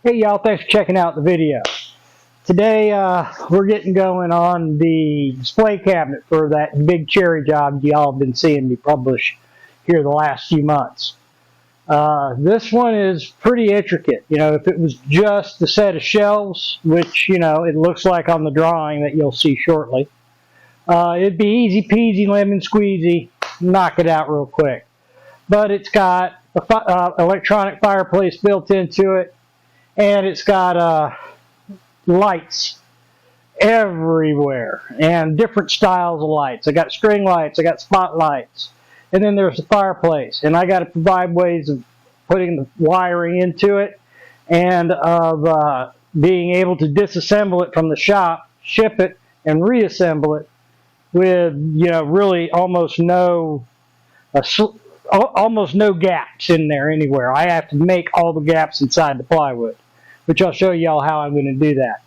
Hey y'all, thanks for checking out the video. Today we're getting going on the display cabinet for that big cherry job y'all have been seeing me publish here the last few months. This one is pretty intricate. You know, if it was just a set of shelves, which, you know, it looks like on the drawing that you'll see shortly, it'd be easy peasy lemon squeezy, knock it out real quick. But it's got an electronic fireplace built into it, and it's got lights everywhere and different styles of lights. I got string lights, I got spotlights, and then there's the fireplace. And I got to provide ways of putting the wiring into it and of being able to disassemble it from the shop, ship it, and reassemble it with, you know, really almost no gaps in there anywhere. I have to make all the gaps inside the plywood, which I'll show y'all how I'm going to do that.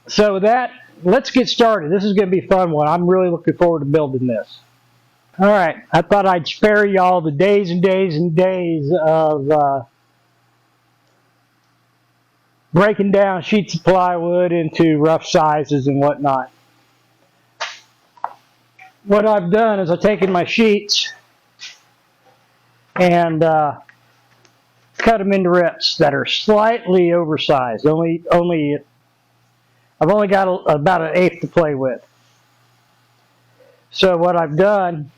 So with that, let's get started. This is going to be a fun one. I'm really looking forward to building this. All right, I thought I'd spare y'all the days and days and days of breaking down sheets of plywood into rough sizes and whatnot. What I've done is I've taken my sheets and cut them into rips that are slightly oversized. I've only got about an eighth to play with. So what I've done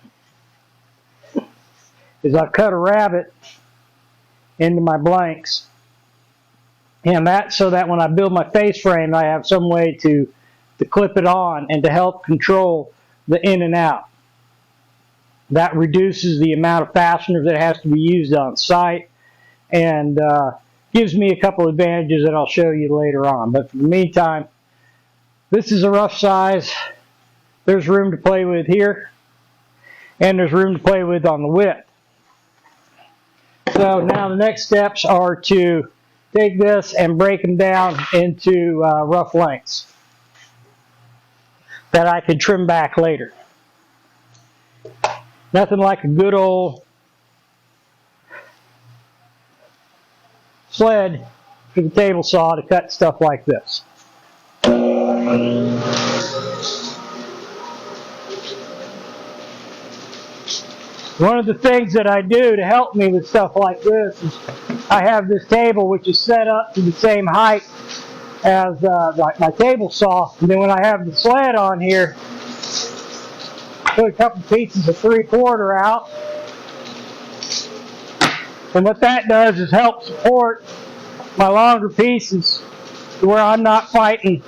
is I've cut a rabbet into my blanks, and that's so that when I build my face frame, I have some way to clip it on and to help control the in and out. That reduces the amount of fasteners that has to be used on site, and gives me a couple advantages that I'll show you later on. But for the meantime, this is a rough size. There's room to play with here, and there's room to play with on the width. So now the next steps are to take this and break them down into rough lengths that I can trim back later. Nothing like a good old sled for the table saw to cut stuff like this. One of the things that I do to help me with stuff like this is I have this table which is set up to the same height as my table saw, and then when I have the sled on here, put a couple pieces of 3/4 out, and what that does is help support my longer pieces to where I'm not fighting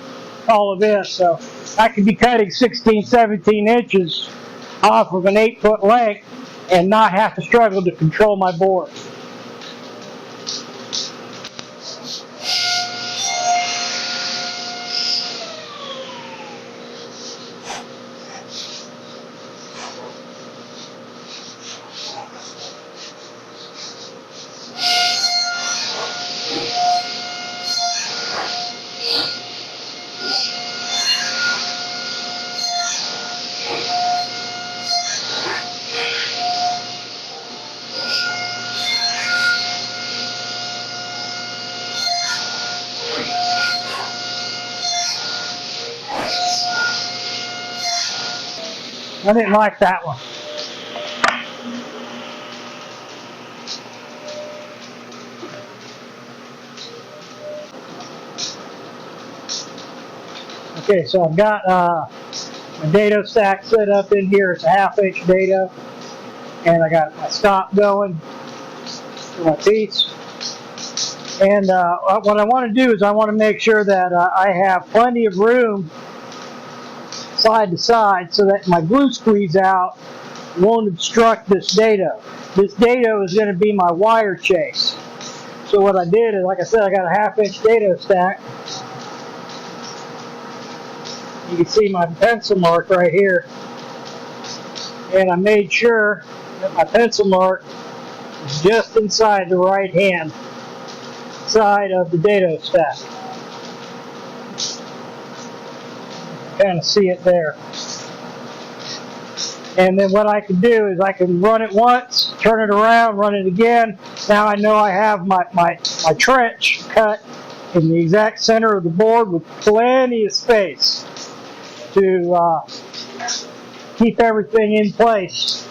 all of this. So I could be cutting 16, 17 inches off of an 8-foot length and not have to struggle to control my board. I didn't like that one. Okay, so I've got my dado stack set up in here. It's a 1/2 inch dado, and I got my stop going for my piece. And what I want to do is I want to make sure that I have plenty of room side to side so that my glue squeeze out won't obstruct this dado. This dado is going to be my wire chase. So what I did is, like I said, I got a 1/2 inch dado stack. You can see my pencil mark right here, and I made sure that my pencil mark is just inside the right hand side of the dado stack. Kind of see it there. And then what I can do is I can run it once, turn it around, run it again. Now I know I have my my trench cut in the exact center of the board with plenty of space to keep everything in place.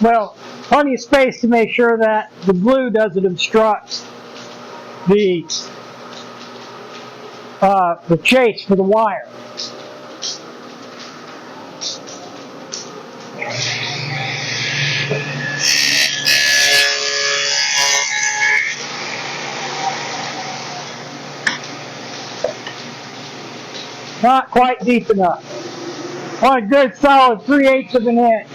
Well, plenty of space to make sure that the glue doesn't obstruct the chase for the wire. Not quite deep enough. On a good solid 3/8 of an inch,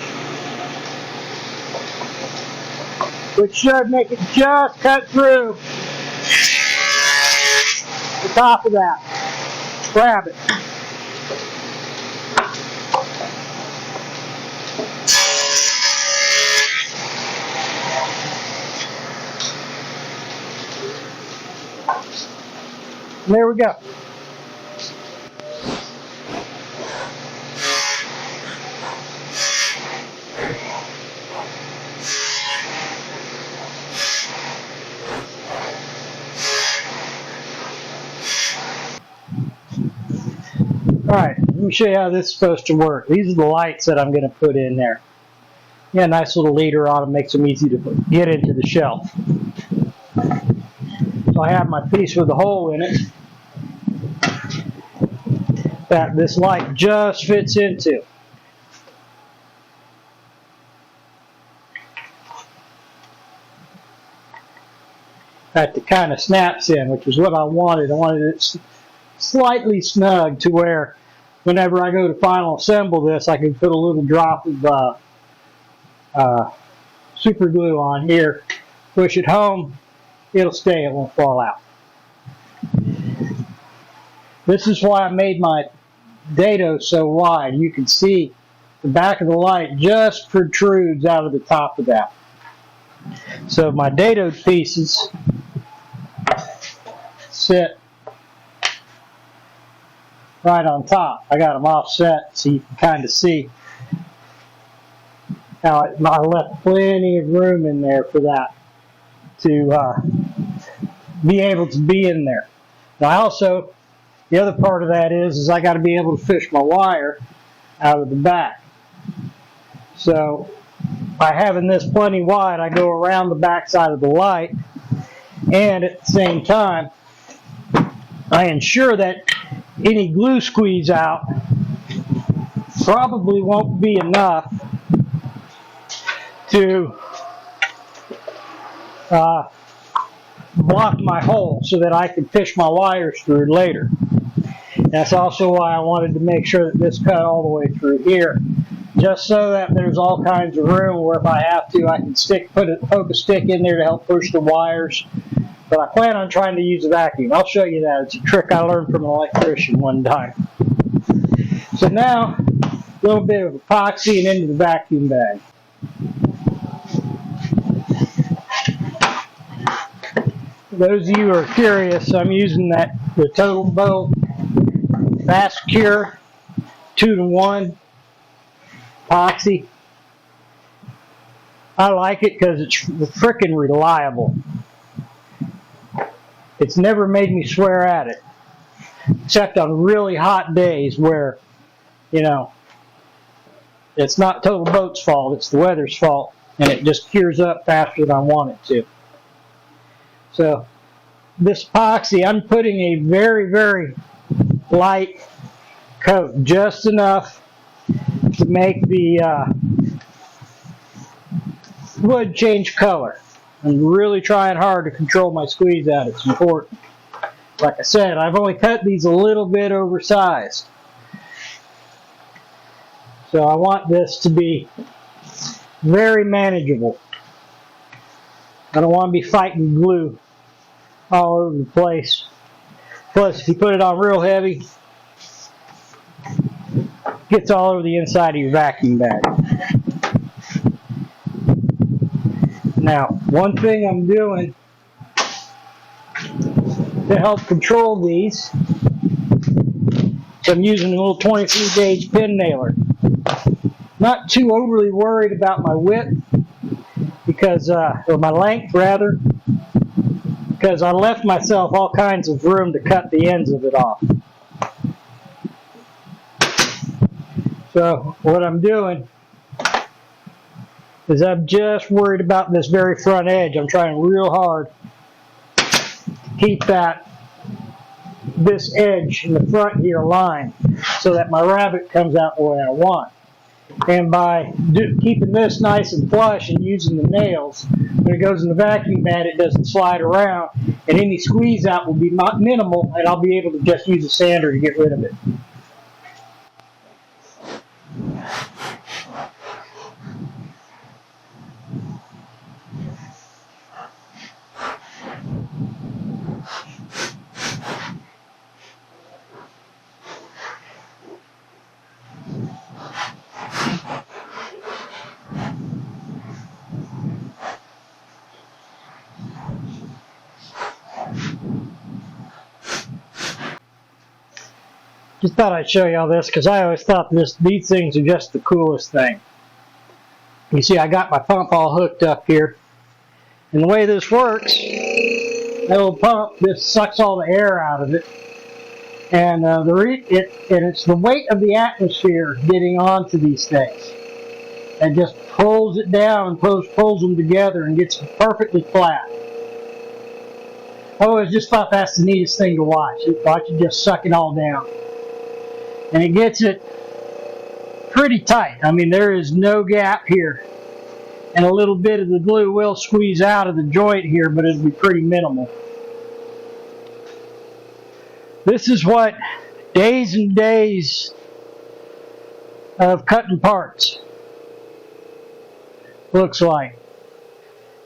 which should make it just cut through the top of that. Grab it. And there we go. Alright, let me show you how this is supposed to work. These are the lights that I'm going to put in there. Yeah, nice little leader on them, makes them easy to get into the shelf. So I have my piece with a hole in it that this light just fits into. That kind of snaps in, which is what I wanted. I wanted it slightly snug to where whenever I go to final assemble this, I can put a little drop of super glue on here, push it home, it'll stay, it won't fall out. This is why I made my dado so wide. You can see the back of the light just protrudes out of the top of that. So my dado pieces sit right on top. I got them offset so you can kind of see how I left plenty of room in there for that to be able to be in there. Now also, the other part of that is I got to be able to fish my wire out of the back. So by having this plenty wide, I go around the back side of the light, and at the same time I ensure that any glue squeeze out probably won't be enough to block my hole so that I can fish my wires through later. That's also why I wanted to make sure that this cut all the way through here, just so that there's all kinds of room where if I have to, I can poke a stick in there to help push the wires. But I plan on trying to use a vacuum. I'll show you that. It's a trick I learned from an electrician one time. So now, a little bit of epoxy and into the vacuum bag. For those of you who are curious, I'm using the Total Boat Fast Cure 2-to-1 epoxy. I like it because it's frickin' reliable. It's never made me swear at it, except on really hot days where, you know, it's not Total Boat's fault, it's the weather's fault, and it just cures up faster than I want it to. So this epoxy, I'm putting a very, very light coat, just enough to make the wood change color. I'm really trying hard to control my squeeze out. It's important. Like I said, I've only cut these a little bit oversized. So I want this to be very manageable. I don't want to be fighting glue all over the place. Plus, if you put it on real heavy, it gets all over the inside of your vacuum bag. Now, one thing I'm doing to help control these, I'm using a little 23 gauge pin nailer. Not too overly worried about my width, because, or my length rather, because I left myself all kinds of room to cut the ends of it off. So what I'm doing is I'm just worried about this very front edge. I'm trying real hard to keep this edge in the front here aligned so that my rabbit comes out the way I want. And by keeping this nice and flush and using the nails, when it goes in the vacuum mat, it doesn't slide around, and any squeeze out will be minimal, and I'll be able to just use a sander to get rid of it. Just thought I'd show you all this because I always thought these things are just the coolest thing. You see, I got my pump all hooked up here, and the way this works, that little pump just sucks all the air out of it, and it's the weight of the atmosphere getting onto these things that just pulls it down and pulls them together and gets them perfectly flat. I always just thought that's the neatest thing to watch. Watch it just suck it all down. And it gets it pretty tight. I mean, there is no gap here. And a little bit of the glue will squeeze out of the joint here, but it'll be pretty minimal. This is what days and days of cutting parts looks like.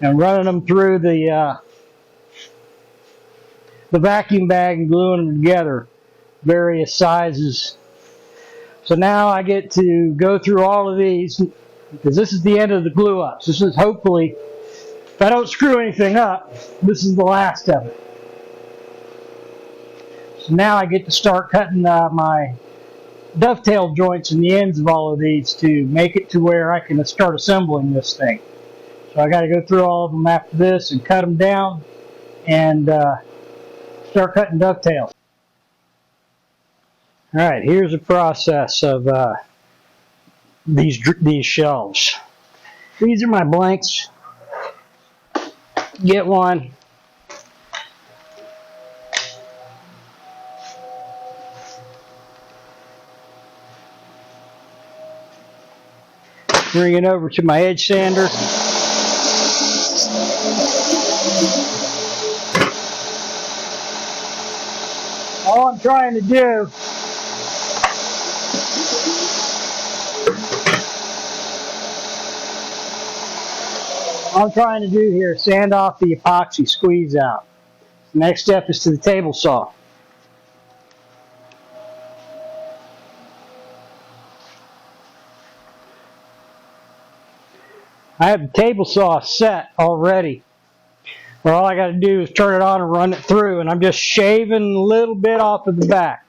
And running them through the vacuum bag and gluing them together, various sizes. So now I get to go through all of these, because this is the end of the glue ups. This is hopefully, if I don't screw anything up, this is the last of it. So now I get to start cutting my dovetail joints in the ends of all of these to make it to where I can start assembling this thing. So I got to go through all of them after this and cut them down and start cutting dovetails. All right, here's the process of these shelves. These are my blanks. Get one. Bring it over to my edge sander. All I'm trying to do here is sand off the epoxy, squeeze out. The next step is to the table saw. I have the table saw set already. Well, all I got to do is turn it on and run it through, and I'm just shaving a little bit off of the back.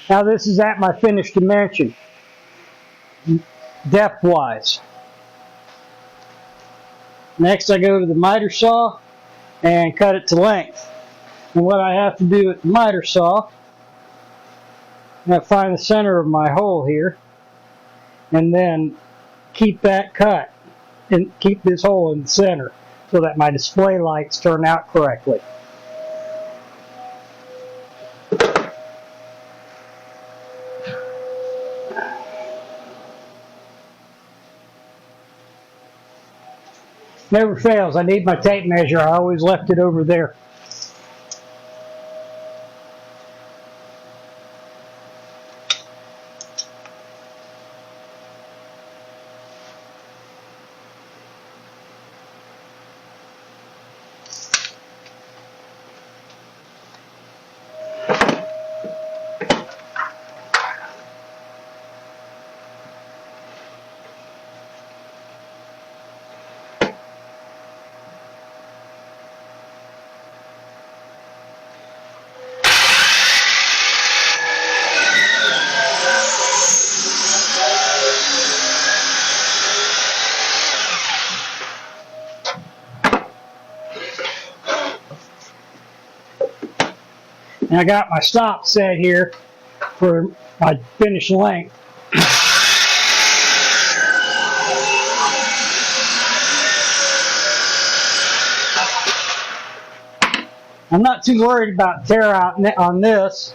Now this is at my finished dimension, depth-wise. Next I go to the miter saw and cut it to length. And what I have to do at the miter saw, I find the center of my hole here, and then keep that cut, and keep this hole in the center so that my display lights turn out correctly. Never fails. I need my tape measure. I always left it over there. And I got my stop set here for my finished length. I'm not too worried about tear out on this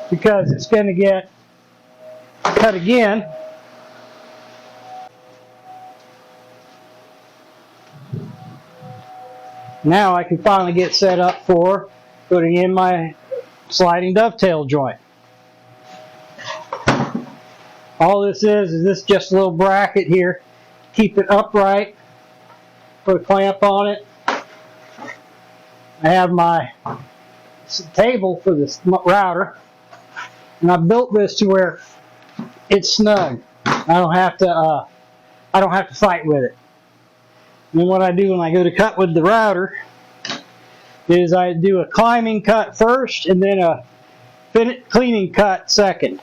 because it's going to get cut again. Now I can finally get set up for putting in my sliding dovetail joint. All this is this just a little bracket here. Keep it upright. Put a clamp on it. I have my table for this router, and I built this to where it's snug. I don't have to fight with it. And then what I do when I go to cut with the router is I do a climbing cut first and then a cleaning cut second.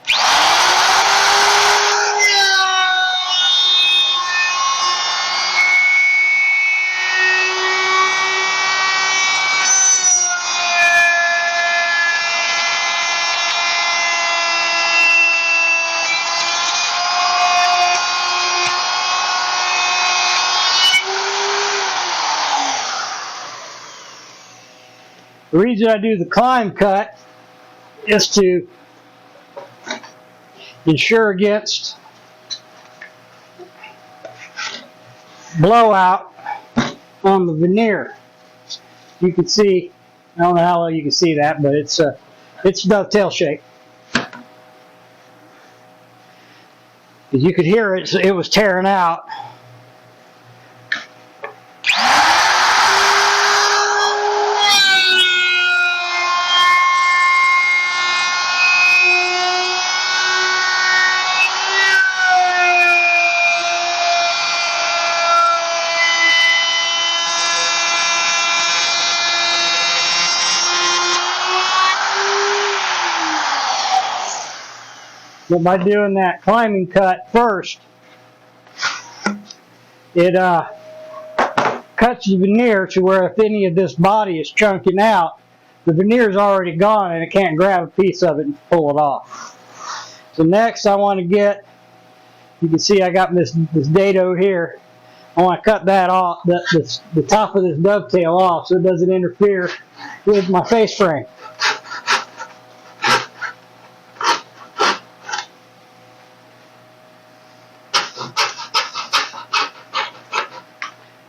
The reason I do the climb cut is to ensure against blowout on the veneer. You can see, I don't know how well you can see that, but it's dovetail shape. As you could hear it was tearing out. But by doing that climbing cut first, it cuts the veneer to where if any of this body is chunking out, the veneer is already gone and it can't grab a piece of it and pull it off. So next I want to get, you can see I got this dado here. I want to cut that off, the top of this dovetail off so it doesn't interfere with my face frame.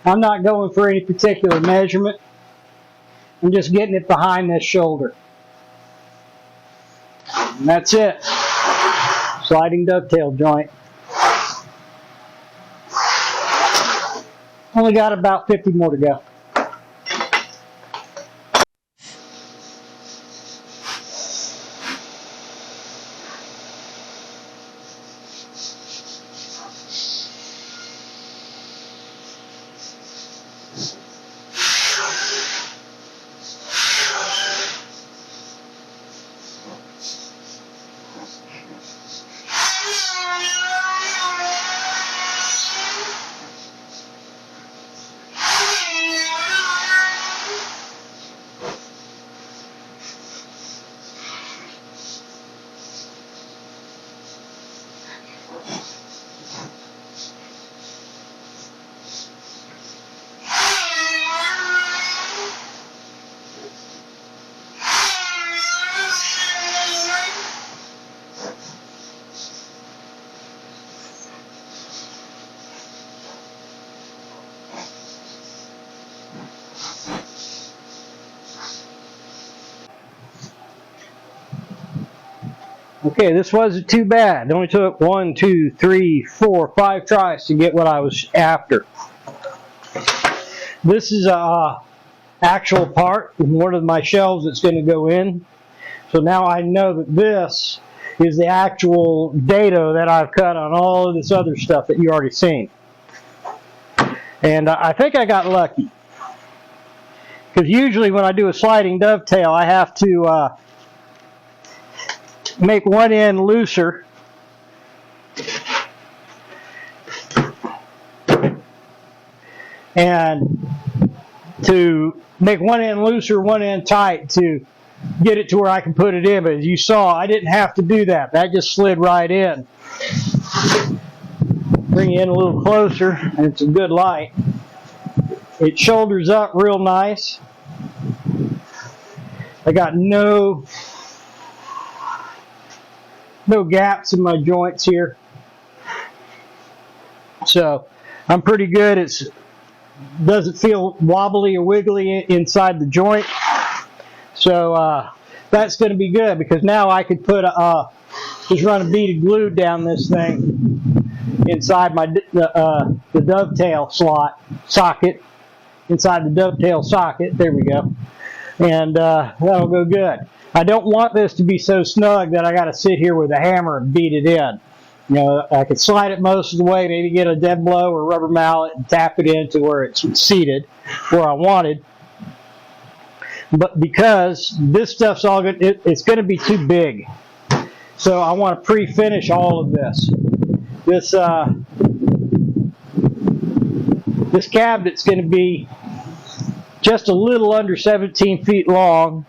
I'm not going for any particular measurement. I'm just getting it behind this shoulder. And that's it. Sliding dovetail joint. Only got about 50 more to go. Okay, this wasn't too bad. It only took 1, 2, 3, 4, 5 tries to get what I was after. This is a actual part from one of my shelves that's going to go in. So now I know that this is the actual dado that I've cut on all of this other stuff that you already seen. And I think I got lucky. Because usually when I do a sliding dovetail, I have to make one end looser and to make one end looser, one end tight to get it to where I can put it in. But as you saw, I didn't have to do that. That just slid right in. Bring you in a little closer, and it's a good light. It shoulders up real nice. I got no gaps in my joints here. So I'm pretty good. It doesn't feel wobbly or wiggly inside the joint. So that's going to be good, because now I could put just run a bead of glue down this thing inside the dovetail socket. Inside the dovetail socket. There we go. And that'll go good. I don't want this to be so snug that I got to sit here with a hammer and beat it in. You know, I could slide it most of the way, maybe get a dead blow or rubber mallet and tap it into where it's seated, where I wanted. But because this stuff's all good, it's going to be too big. So I want to pre-finish all of this. This cabinet's going to be just a little under 17 feet long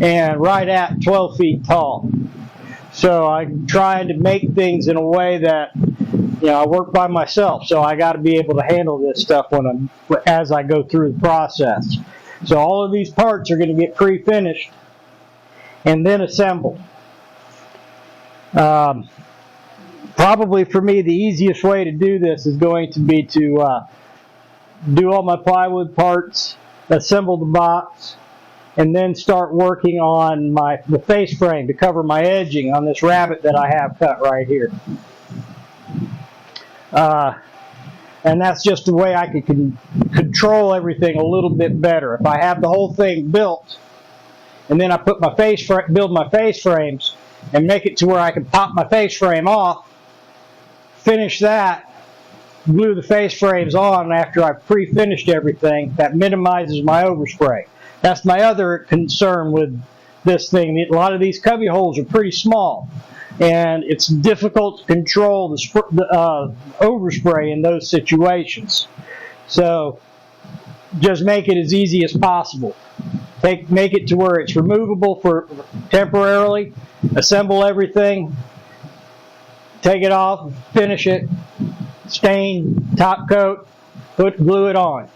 and right at 12 feet tall. So I'm trying to make things in a way that, you know, I work by myself, so I got to be able to handle this stuff as I go through the process. So all of these parts are going to get pre-finished and then assembled. Probably for me, the easiest way to do this is going to be to do all my plywood parts, assemble the box, and then start working on the face frame to cover my edging on this rabbet that I have cut right here. And that's just the way I can control everything a little bit better. If I have the whole thing built, and then I put build my face frames and make it to where I can pop my face frame off, finish that, glue the face frames on after I've pre-finished everything, that minimizes my overspray. That's my other concern with this thing. A lot of these cubby holes are pretty small, and it's difficult to control the overspray in those situations. So just make it as easy as possible. Make it to where it's removable for temporarily, assemble everything, take it off, finish it, stain, top coat, glue it on.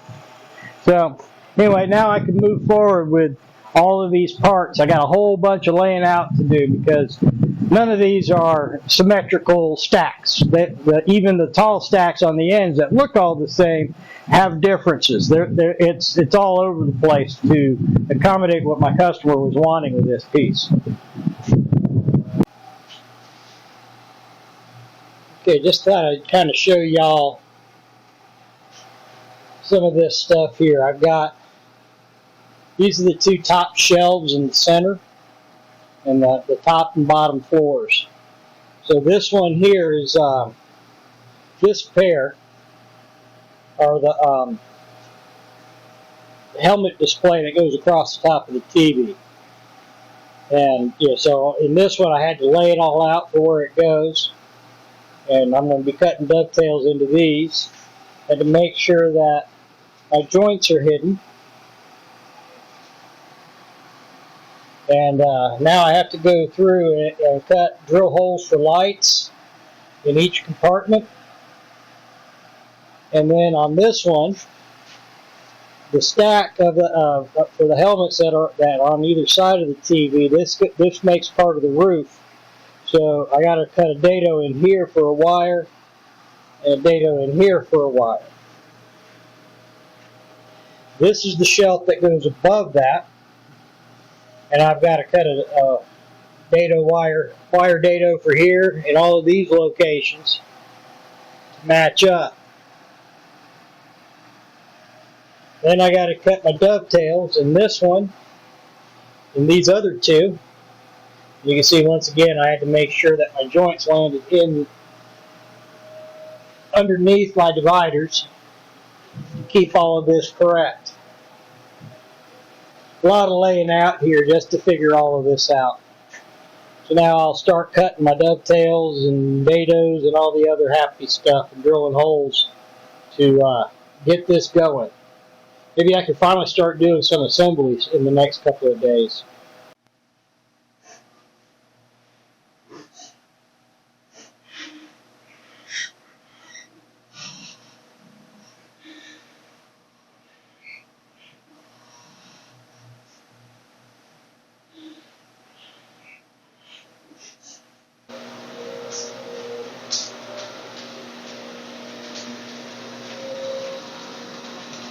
So anyway, now I can move forward with all of these parts. I got a whole bunch of laying out to do because none of these are symmetrical stacks. Even the tall stacks on the ends that look all the same have differences. It's all over the place to accommodate what my customer was wanting with this piece. Okay, just thought I'd kind of show y'all some of this stuff here. I've got, these are the two top shelves in the center and the top and bottom floors. So this one here is, this pair are the helmet display that goes across the top of the TV. And yeah, so in this one I had to lay it all out for where it goes. And I'm going to be cutting dovetails into these, and to make sure that my joints are hidden. And now I have to go through and drill holes for lights in each compartment. And then on this one, the stack of for the helmets that are on either side of the TV, this makes part of the roof. So I got to cut a dado in here for a wire and a dado in here for a wire. This is the shelf that goes above that, and I've got to cut a dado wire dado for here in all of these locations to match up. Then I got to cut my dovetails in this one and these other two. You can see once again I had to make sure that my joints landed in underneath my dividers to keep all of this correct. A lot of laying out here just to figure all of this out. So now I'll start cutting my dovetails and dados and all the other happy stuff and drilling holes to get this going. Maybe I can finally start doing some assemblies in the next couple of days.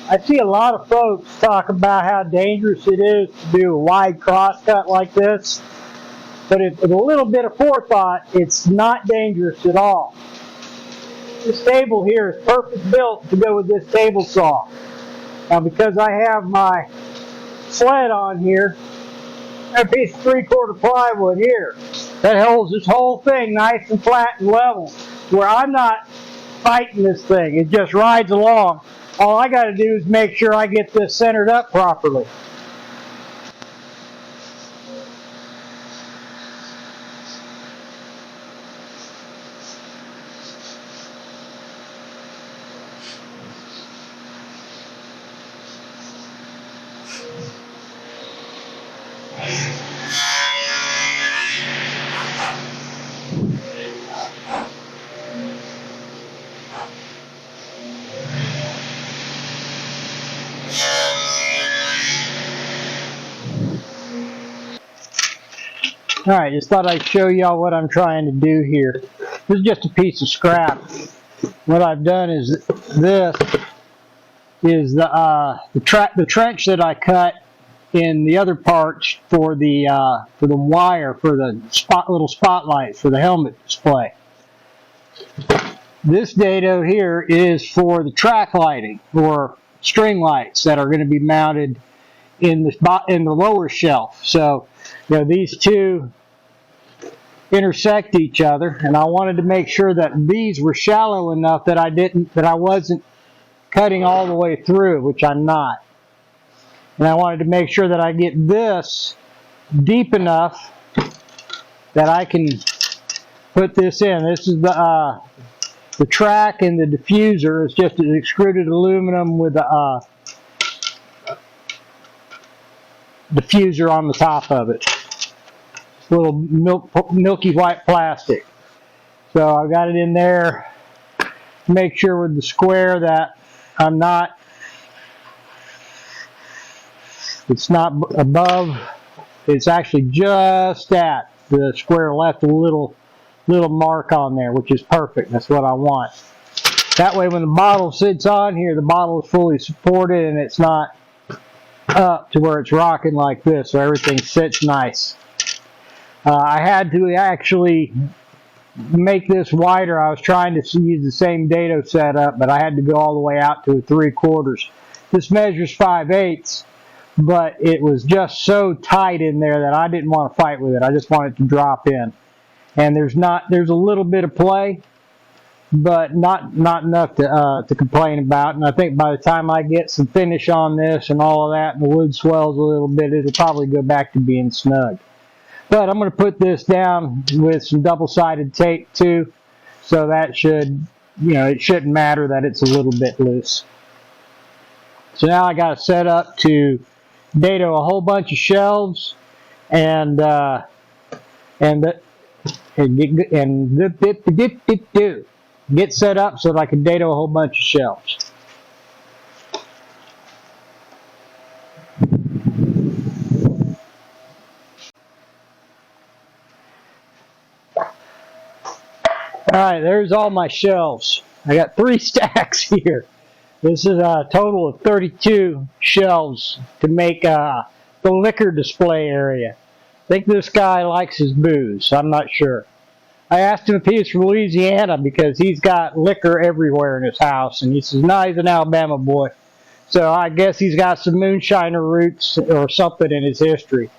I see a lot of folks talk about how dangerous it is to do a wide crosscut like this, but with a little bit of forethought, it's not dangerous at all. This table here is perfect built to go with this table saw. Now, because I have my sled on here, I have a piece of 3/4 plywood here that holds this whole thing nice and flat and level, where I'm not fighting this thing. It just rides along. All I got to do is make sure I get this centered up properly. Alright, just thought I'd show y'all what I'm trying to do here. This is just a piece of scrap. What I've done is this is the trench that I cut in the other parts for the wire for the little spotlight for the helmet display. This dado here is for the track lighting or string lights that are going to be mounted in the lower shelf. So, you know, these two intersect each other, and I wanted to make sure that these were shallow enough that I wasn't cutting all the way through, which I'm not. And I wanted to make sure that I get this deep enough that I can put this in. This is the track, and the diffuser is just an extruded aluminum with a diffuser on the top of it. Little milky white plastic. So I've got it in there to make sure with the square that it's not above, it's actually just at the square left a little mark on there, which is perfect. That's what I want. That way when the bottle sits on here, the bottle is fully supported and it's not up to where it's rocking like this, so everything sits nice. I had to actually make this wider. I was trying to use the same dado setup, but I had to go all the way out to 3/4. This measures 5/8, but it was just so tight in there that I didn't want to fight with it. I just wanted it to drop in. And there's a little bit of play, but not enough to complain about. And I think by the time I get some finish on this and all of that, and the wood swells a little bit, it'll probably go back to being snug. But I'm going to put this down with some double-sided tape too, so that should, you know, it shouldn't matter that it's a little bit loose. So now I got to set up to dado a whole bunch of shelves and get set up so that I can dado a whole bunch of shelves. Alright, there's all my shelves. I got 3 stacks here. This is a total of 32 shelves to make the liquor display area. I think this guy likes his booze. I'm not sure. I asked him if he was from Louisiana because he's got liquor everywhere in his house. And he says, no, he's an Alabama boy. So I guess he's got some moonshiner roots or something in his history.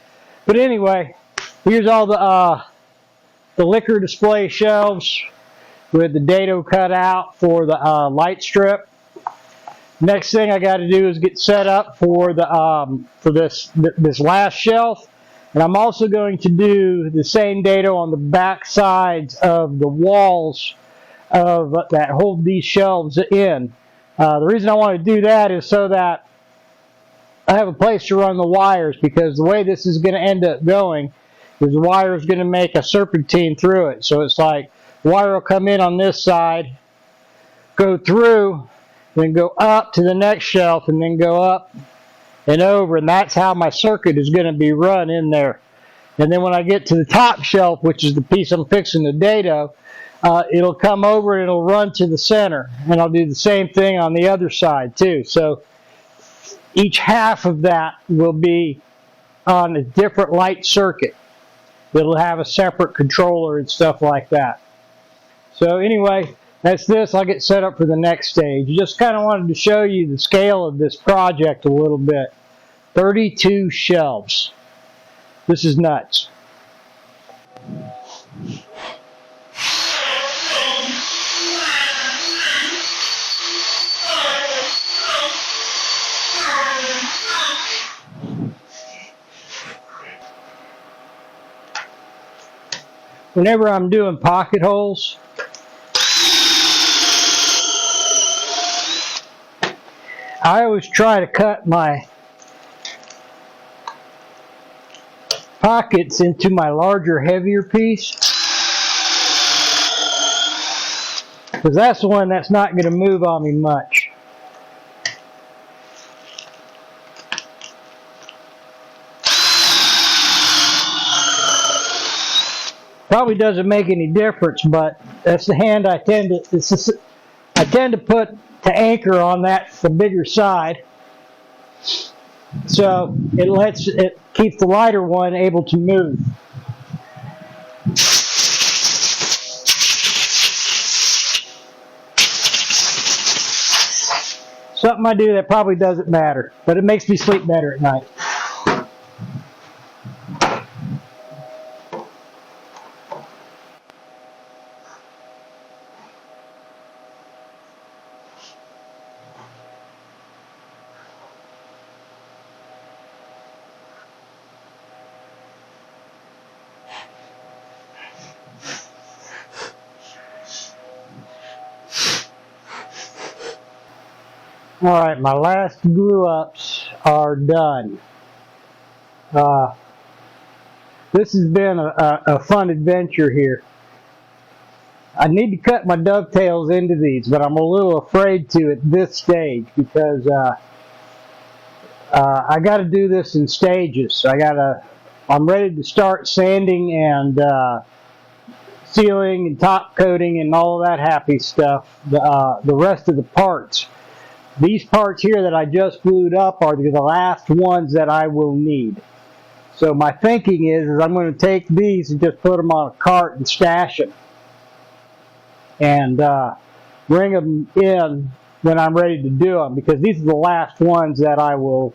But anyway, here's all the liquor display shelves with the dado cut out for the light strip. Next thing I got to do is get set up for this last shelf, and I'm also going to do the same dado on the back sides of the walls that hold these shelves in. The reason I want to do that is so that I have a place to run the wires, because the way this is going to end up going is the wire is going to make a serpentine through it. So it's like the wire will come in on this side, go through, then go up to the next shelf, and then go up and over, and that's how my circuit is going to be run in there. And then when I get to the top shelf, which is the piece I'm fixing the dado, it'll come over and it'll run to the center, and I'll do the same thing on the other side too. So each half of that will be on a different light circuit. It'll have a separate controller and stuff like that. So anyway, that's this. I'll get set up for the next stage. Just kind of wanted to show you the scale of this project a little bit. 32 shelves. This is nuts. Whenever I'm doing pocket holes, I always try to cut my pockets into my larger, heavier piece, because that's the one that's not going to move on me much. Probably doesn't make any difference, but that's the hand I tend to put to anchor on that, the bigger side, so it keeps the lighter one able to move. Something I do that probably doesn't matter, but it makes me sleep better at night. Alright, my last glue ups are done. This has been a fun adventure here. I need to cut my dovetails into these, but I'm a little afraid to at this stage because I got to do this in stages. I'm ready to start sanding and sealing and top coating and all of that happy stuff. The rest of the parts. These parts here that I just glued up are the last ones that I will need. So my thinking is I'm going to take these and just put them on a cart and stash them. And bring them in when I'm ready to do them, because these are the last ones that I will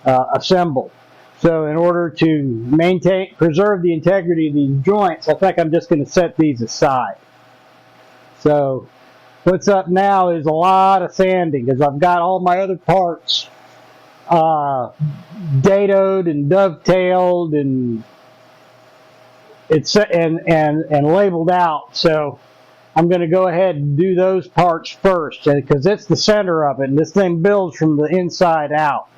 assemble. So in order to preserve the integrity of these joints, I think I'm just going to set these aside. So what's up now is a lot of sanding, because I've got all my other parts dadoed and dovetailed and labeled out. So I'm going to go ahead and do those parts first, because it's the center of it, and this thing builds from the inside out.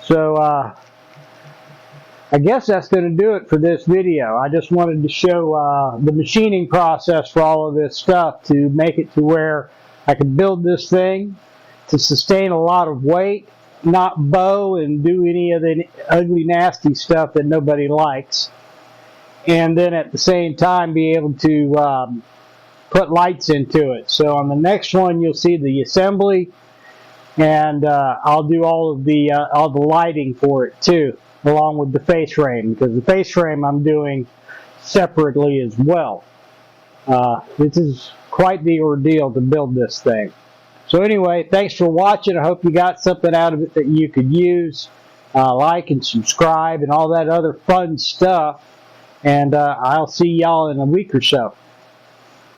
So I guess that's going to do it for this video. I just wanted to show the machining process for all of this stuff to make it to where I can build this thing to sustain a lot of weight, not bow and do any of the ugly, nasty stuff that nobody likes. And then at the same time be able to put lights into it. So on the next one you'll see the assembly, and I'll do all the lighting for it too, along with the face frame, because the face frame I'm doing separately as well. This is quite the ordeal to build this thing. So anyway, thanks for watching. I hope you got something out of it that you could use. Like and subscribe and all that other fun stuff. And I'll see y'all in a week or so.